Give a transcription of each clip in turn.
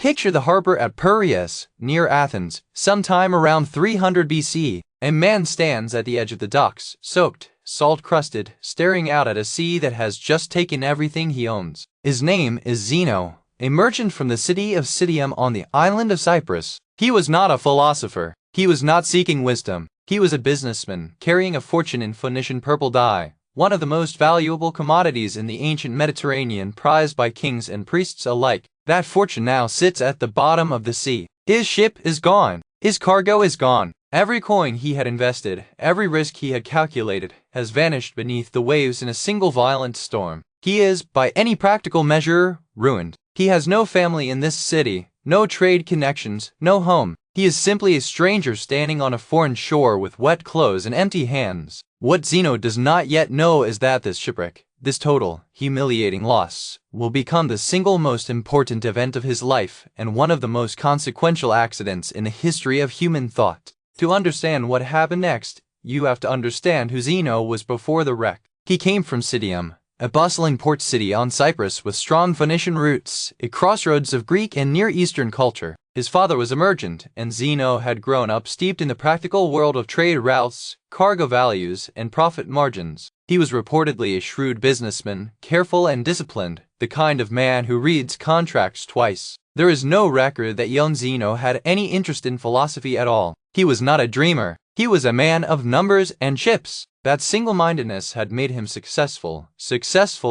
Picture the harbor at Piraeus, near Athens, sometime around 300 BC. A man stands at the edge of the docks, soaked, salt-crusted, staring out at a sea that has just taken everything he owns. His name is Zeno, a merchant from the city of Citium on the island of Cyprus. He was not a philosopher. He was not seeking wisdom. He was a businessman, carrying a fortune in Phoenician purple dye, one of the most valuable commodities in the ancient Mediterranean, prized by kings and priests alike. That fortune now sits at the bottom of the sea. His ship is gone. His cargo is gone. Every coin he had invested, every risk he had calculated, has vanished beneath the waves in a single violent storm. He is, by any practical measure, ruined. He has no family in this city, no trade connections, no home. He is simply a stranger standing on a foreign shore with wet clothes and empty hands. What Zeno does not yet know is that this shipwreck, this total, humiliating loss, will become the single most important event of his life and one of the most consequential accidents in the history of human thought. To understand what happened next, you have to understand who Zeno was before the wreck. He came from Citium, a bustling port city on Cyprus with strong Phoenician roots, a crossroads of Greek and Near Eastern culture. His father was a merchant, and Zeno had grown up steeped in the practical world of trade routes, cargo values, and profit margins. He was reportedly a shrewd businessman, careful and disciplined, the kind of man who reads contracts twice. There is no record that young Zeno had any interest in philosophy at all. He was not a dreamer. He was a man of numbers and ships. That single-mindedness had made him successful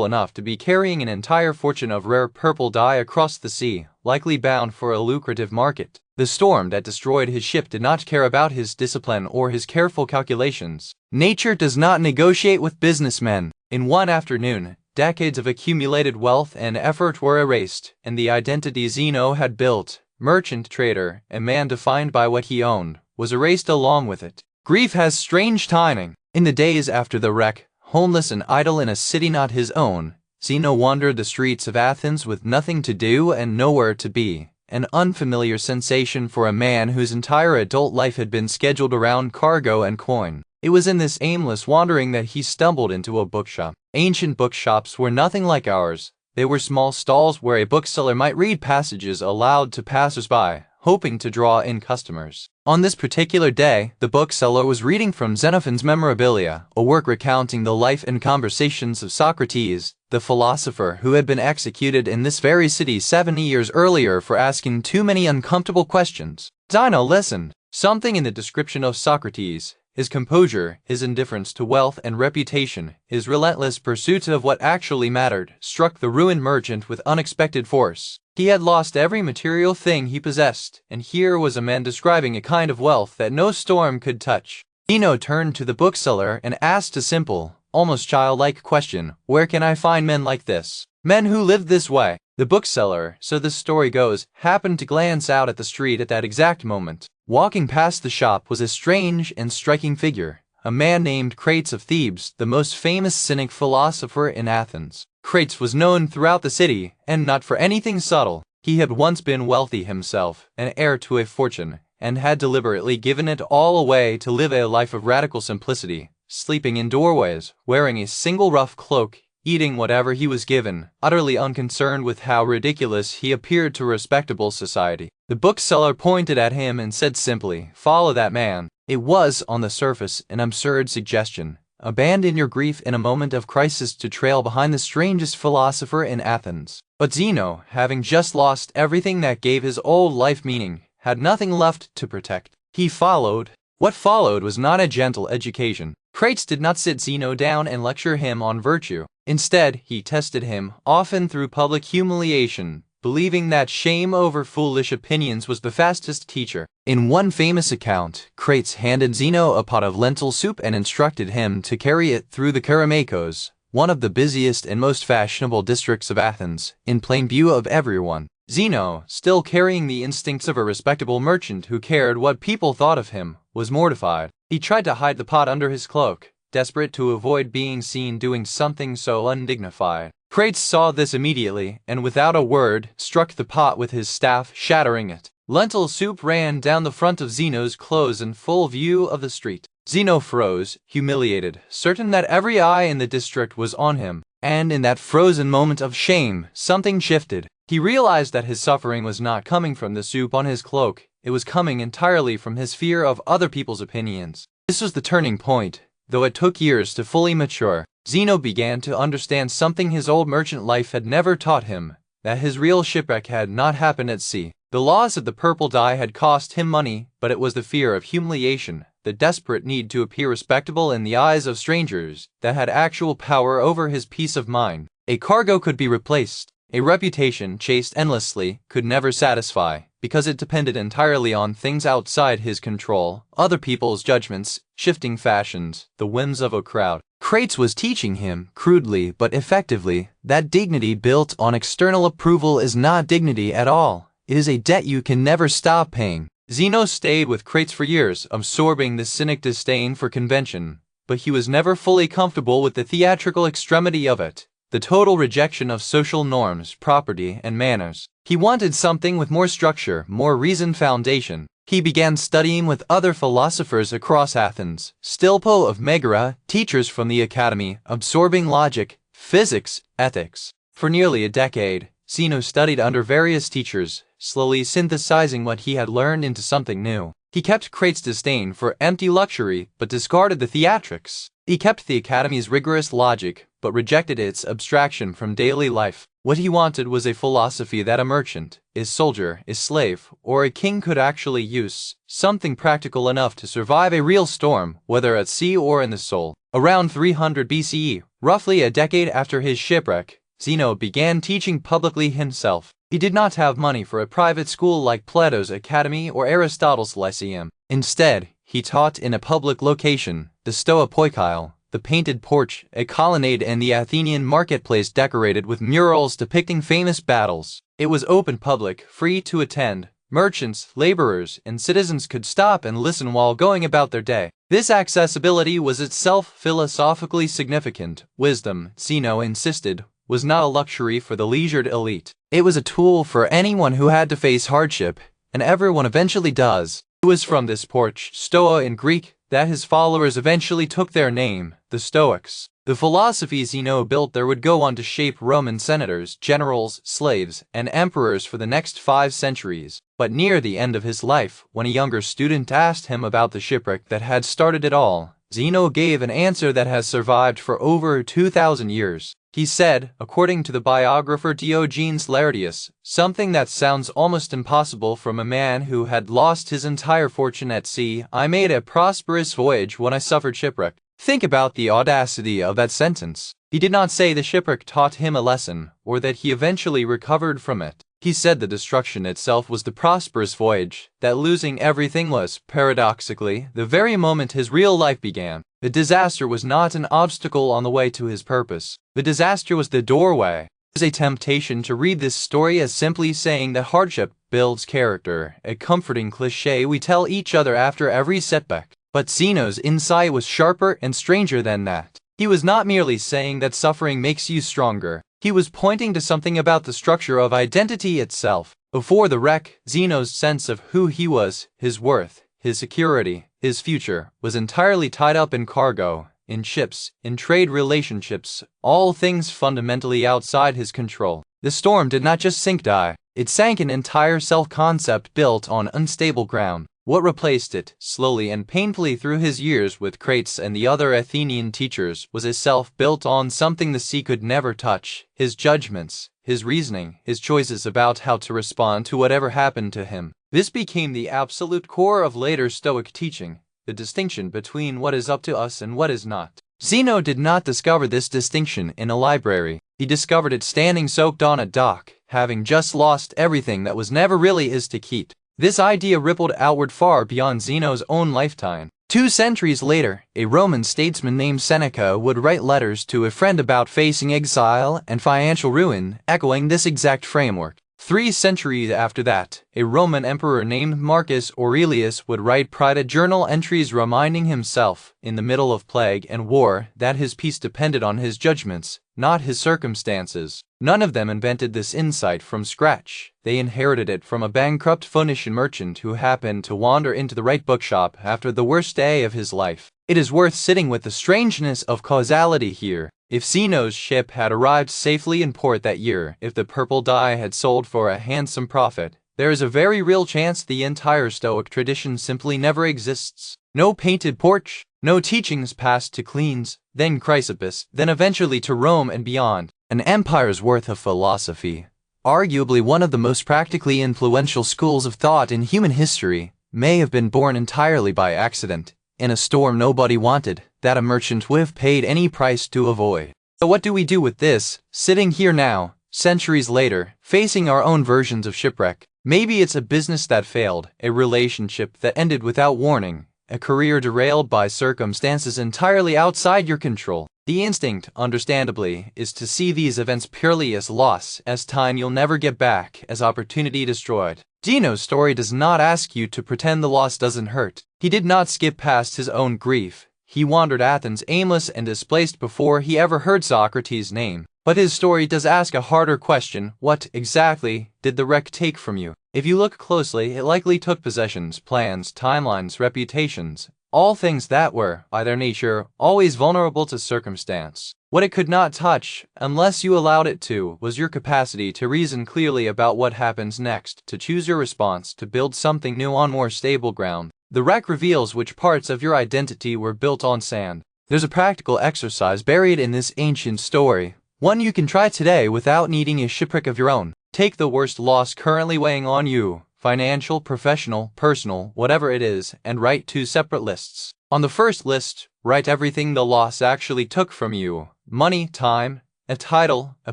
enough to be carrying an entire fortune of rare purple dye across the sea, likely bound for a lucrative market. The storm that destroyed his ship did not care about his discipline or his careful calculations. Nature does not negotiate with businessmen. In one afternoon, decades of accumulated wealth and effort were erased, and the identity Zeno had built, merchant, trader, a man defined by what he owned, was erased along with it. Grief has strange timing. In the days after the wreck, homeless and idle in a city not his own, Zeno wandered the streets of Athens with nothing to do and nowhere to be, an unfamiliar sensation for a man whose entire adult life had been scheduled around cargo and coin. It was in this aimless wandering that he stumbled into a bookshop. Ancient bookshops were nothing like ours. They were small stalls where a bookseller might read passages aloud to passers-by, hoping to draw in customers. On this particular day, the bookseller was reading from Xenophon's Memorabilia, a work recounting the life and conversations of Socrates, the philosopher who had been executed in this very city 70 years earlier for asking too many uncomfortable questions. Zeno listened. Something in the description of Socrates, his composure, his indifference to wealth and reputation, his relentless pursuit of what actually mattered, struck the ruined merchant with unexpected force. He had lost every material thing he possessed, and here was a man describing a kind of wealth that no storm could touch. Zeno turned to the bookseller and asked a simple, almost childlike question: "Where can I find men like this? Men who lived this way?" The bookseller, so the story goes, happened to glance out at the street at that exact moment. Walking past the shop was a strange and striking figure, a man named Crates of Thebes, the most famous cynic philosopher in Athens. Crates was known throughout the city, and not for anything subtle. He had once been wealthy himself, an heir to a fortune, and had deliberately given it all away to live a life of radical simplicity, sleeping in doorways, wearing a single rough cloak, eating whatever he was given, utterly unconcerned with how ridiculous he appeared to respectable society. The bookseller pointed at him and said simply, "Follow that man." It was, on the surface, an absurd suggestion. Abandon your grief in a moment of crisis to trail behind the strangest philosopher in Athens. But Zeno, having just lost everything that gave his old life meaning, had nothing left to protect. He followed. What followed was not a gentle education. Crates did not sit Zeno down and lecture him on virtue. Instead, he tested him, often through public humiliation, believing that shame over foolish opinions was the fastest teacher. In one famous account, Crates handed Zeno a pot of lentil soup and instructed him to carry it through the Kerameikos, one of the busiest and most fashionable districts of Athens, in plain view of everyone. Zeno, still carrying the instincts of a respectable merchant who cared what people thought of him, was mortified. He tried to hide the pot under his cloak, desperate to avoid being seen doing something so undignified. Crates saw this immediately, and without a word, struck the pot with his staff, shattering it. Lentil soup ran down the front of Zeno's clothes in full view of the street. Zeno froze, humiliated, certain that every eye in the district was on him. And in that frozen moment of shame, something shifted. He realized that his suffering was not coming from the soup on his cloak, it was coming entirely from his fear of other people's opinions. This was the turning point. Though it took years to fully mature, Zeno began to understand something his old merchant life had never taught him, that his real shipwreck had not happened at sea. The loss of the purple dye had cost him money, but it was the fear of humiliation, the desperate need to appear respectable in the eyes of strangers, that had actual power over his peace of mind. A cargo could be replaced. A reputation chased endlessly could never satisfy, because it depended entirely on things outside his control, other people's judgments, shifting fashions, the whims of a crowd. Crates was teaching him, crudely but effectively, that dignity built on external approval is not dignity at all. It is a debt you can never stop paying. Zeno stayed with Crates for years, absorbing the cynic disdain for convention, but he was never fully comfortable with the theatrical extremity of it. The total rejection of social norms, property, and manners. He wanted something with more structure, more reasoned foundation. He began studying with other philosophers across Athens, Stilpo of Megara, teachers from the academy, absorbing logic, physics, ethics. For nearly a decade, Zeno studied under various teachers, slowly synthesizing what he had learned into something new. He kept Crates' disdain for empty luxury, but discarded the theatrics. He kept the academy's rigorous logic, but rejected its abstraction from daily life. What he wanted was a philosophy that a merchant, a soldier, a slave, or a king could actually use, something practical enough to survive a real storm, whether at sea or in the soul. Around 300 BCE, roughly a decade after his shipwreck, Zeno began teaching publicly himself. He did not have money for a private school like Plato's Academy or Aristotle's Lyceum. Instead, he taught in a public location, the Stoa Poikile, the painted porch, a colonnade in the Athenian marketplace decorated with murals depicting famous battles. It was open public, free to attend. Merchants, laborers, and citizens could stop and listen while going about their day. This accessibility was itself philosophically significant. Wisdom, Zeno insisted, was not a luxury for the leisured elite. It was a tool for anyone who had to face hardship, and everyone eventually does. It was from this porch, Stoa in Greek, that his followers eventually took their name, the Stoics. The philosophy Zeno built there would go on to shape Roman senators, generals, slaves, and emperors for the next 5 centuries. But near the end of his life, when a younger student asked him about the shipwreck that had started it all, Zeno gave an answer that has survived for over 2,000 years. He said, according to the biographer Diogenes Laertius, something that sounds almost impossible from a man who had lost his entire fortune at sea. I made a prosperous voyage when I suffered shipwreck. Think about the audacity of that sentence. He did not say the shipwreck taught him a lesson, or that he eventually recovered from it. He said the destruction itself was the prosperous voyage, that losing everything was, paradoxically, the very moment his real life began. The disaster was not an obstacle on the way to his purpose. The disaster was the doorway. It is a temptation to read this story as simply saying that hardship builds character, a comforting cliché we tell each other after every setback. But Zeno's insight was sharper and stranger than that. He was not merely saying that suffering makes you stronger. He was pointing to something about the structure of identity itself. Before the wreck, Zeno's sense of who he was, his worth, his security, his future, was entirely tied up in cargo, in ships, in trade relationships, all things fundamentally outside his control. The storm did not just sink Dye, it sank an entire self-concept built on unstable ground. What replaced it, slowly and painfully through his years with Crates and the other Athenian teachers, was a self built on something the sea could never touch: his judgments, his reasoning, his choices about how to respond to whatever happened to him. This became the absolute core of later Stoic teaching, the distinction between what is up to us and what is not. Zeno did not discover this distinction in a library. He discovered it standing soaked on a dock, having just lost everything that was never really his to keep. This idea rippled outward far beyond Zeno's own lifetime. 2 centuries later, a Roman statesman named Seneca would write letters to a friend about facing exile and financial ruin, echoing this exact framework. 3 centuries after that, a Roman emperor named Marcus Aurelius would write private journal entries reminding himself, in the middle of plague and war, that his peace depended on his judgments, not his circumstances. None of them invented this insight from scratch. They inherited it from a bankrupt Phoenician merchant who happened to wander into the right bookshop after the worst day of his life. It is worth sitting with the strangeness of causality here. If Zeno's ship had arrived safely in port that year, if the purple dye had sold for a handsome profit, there is a very real chance the entire Stoic tradition simply never exists. No painted porch, no teachings passed to Cleans, then Chrysippus, then eventually to Rome and beyond. An empire's worth of philosophy, arguably one of the most practically influential schools of thought in human history, may have been born entirely by accident, in a storm nobody wanted, that a merchant would have paid any price to avoid. So what do we do with this, sitting here now, centuries later, facing our own versions of shipwreck? Maybe it's a business that failed, a relationship that ended without warning, a career derailed by circumstances entirely outside your control. The instinct, understandably, is to see these events purely as loss, as time you'll never get back, as opportunity destroyed. Zeno's story does not ask you to pretend the loss doesn't hurt. He did not skip past his own grief. He wandered Athens aimless and displaced before he ever heard Socrates' name. But his story does ask a harder question: what, exactly, did the wreck take from you? If you look closely, it likely took possessions, plans, timelines, reputations, all things that were, by their nature, always vulnerable to circumstance. What it could not touch, unless you allowed it to, was your capacity to reason clearly about what happens next, to choose your response, to build something new on more stable ground. The wreck reveals which parts of your identity were built on sand. There's a practical exercise buried in this ancient story, one you can try today without needing a shipwreck of your own. Take the worst loss currently weighing on you, financial, professional, personal, whatever it is, and write 2 separate lists. On the first list, write everything the loss actually took from you: money, time, a title, a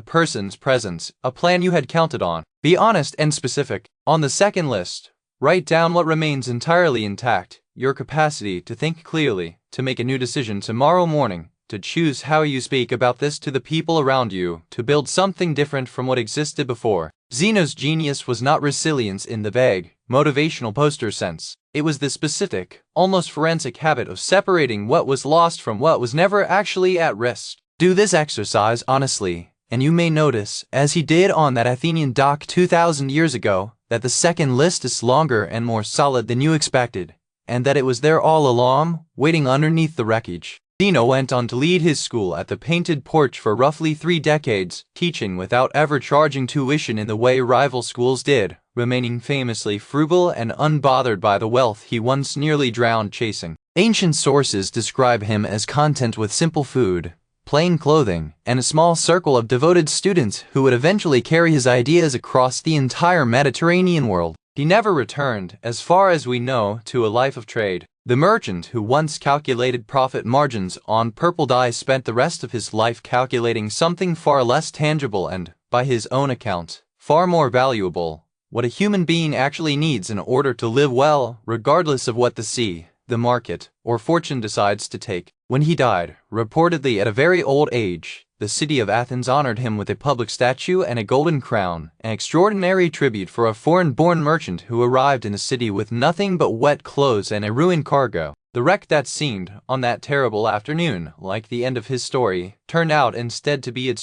person's presence, a plan you had counted on. Be honest and specific. On the second list, write down what remains entirely intact: your capacity to think clearly, to make a new decision tomorrow morning, to choose how you speak about this to the people around you, to build something different from what existed before. Zeno's genius was not resilience in the vague, motivational poster sense. It was the specific, almost forensic habit of separating what was lost from what was never actually at risk. Do this exercise honestly, and you may notice, as he did on that Athenian dock 2,000 years ago, that the second list is longer and more solid than you expected, and that it was there all along, waiting underneath the wreckage. Zeno went on to lead his school at the Painted Porch for roughly 3 decades, teaching without ever charging tuition in the way rival schools did, remaining famously frugal and unbothered by the wealth he once nearly drowned chasing. Ancient sources describe him as content with simple food, plain clothing, and a small circle of devoted students who would eventually carry his ideas across the entire Mediterranean world. He never returned, as far as we know, to a life of trade. The merchant who once calculated profit margins on purple dye spent the rest of his life calculating something far less tangible and, by his own account, far more valuable: what a human being actually needs in order to live well, regardless of what the sea, the market, or fortune decides to take. When he died, reportedly at a very old age, the city of Athens honored him with a public statue and a golden crown, an extraordinary tribute for a foreign-born merchant who arrived in the city with nothing but wet clothes and a ruined cargo. The wreck that seemed, on that terrible afternoon, like the end of his story, turned out instead to be its